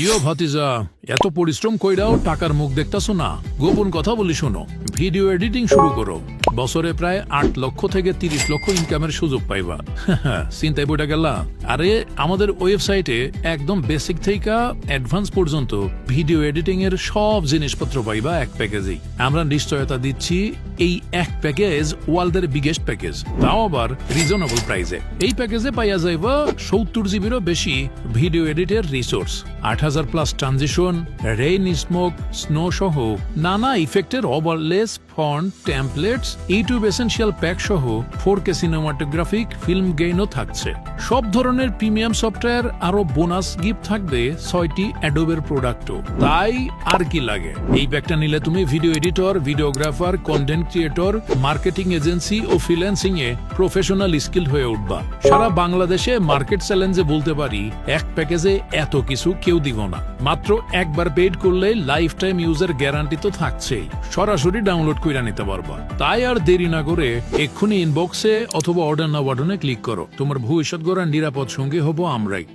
ইয়ো ভাতিজা, এত পরিশ্রম কইরাও টাকার মুখ দেখতাছো না। গোপন কথা বলি শোনো, ভিডিও এডিটিং শুরু করো। বছরে প্রায় 8 লক্ষ থেকে 30 লক্ষ ইনকামের সুযোগ পাইবা। চিন্তায় বইটা গেলা। আরে আমাদের ওয়েবসাইটে একদম বেসিক থেকে অ্যাডভান্স পর্যন্ত ভিডিও এডিটিং এর সব জিনিসপত্র পাইবা এক প্যাকেজেই। আমরা নিশ্চয়তা দিচ্ছি এই এক প্যাকেজ ওয়ার্ল্ডের বিগেস্ট প্যাকেজ, তাও আবার রিজনেবল প্রাইসে। এই প্যাকেজে পাইয়া যাইবা 70 জিবিরও বেশি ভিডিও এডিটের resource, 8000 plus transition, rain, smoke, snow সহ নানা ইফেক্টের overlays, font, templates, YouTube essential pack সহ 4K সিনেমাটোগ্রাফিক ফিল্ম গেইনও থাকছে। সব ধরনের প্রিমিয়াম সফটওয়্যার আরো বোনাস গিফট থাকবে 6টি অ্যাডোবের প্রোডাক্টও। তাই আর কি লাগে? এই প্যাকটা নিলে তুমি video editor, videographer, content creator, marketing agency ও ফ্রিল্যান্সিং এ প্রফেশনাল স্কিল হয়ে উঠবা। সারা বাংলাদেশে মার্কেট চ্যালেঞ্জে বলতে পারি, এক প্যাকেজে এত কিছু কেউ দিব না। মাত্র একবার পেড করলে লাইফ টাইম ইউজার গ্যারান্টি তো থাকছেই। সরাসরি ডাউনলোড কইরা নিতে পারবা। তাই আর দেরি না করে এক্ষুনি ইনবক্সে অথবা অর্ডার নাও বাটনে ক্লিক করো। তোমার ভবিষ্যৎ গড়ার নিরাপদ সঙ্গী হব আমরাই।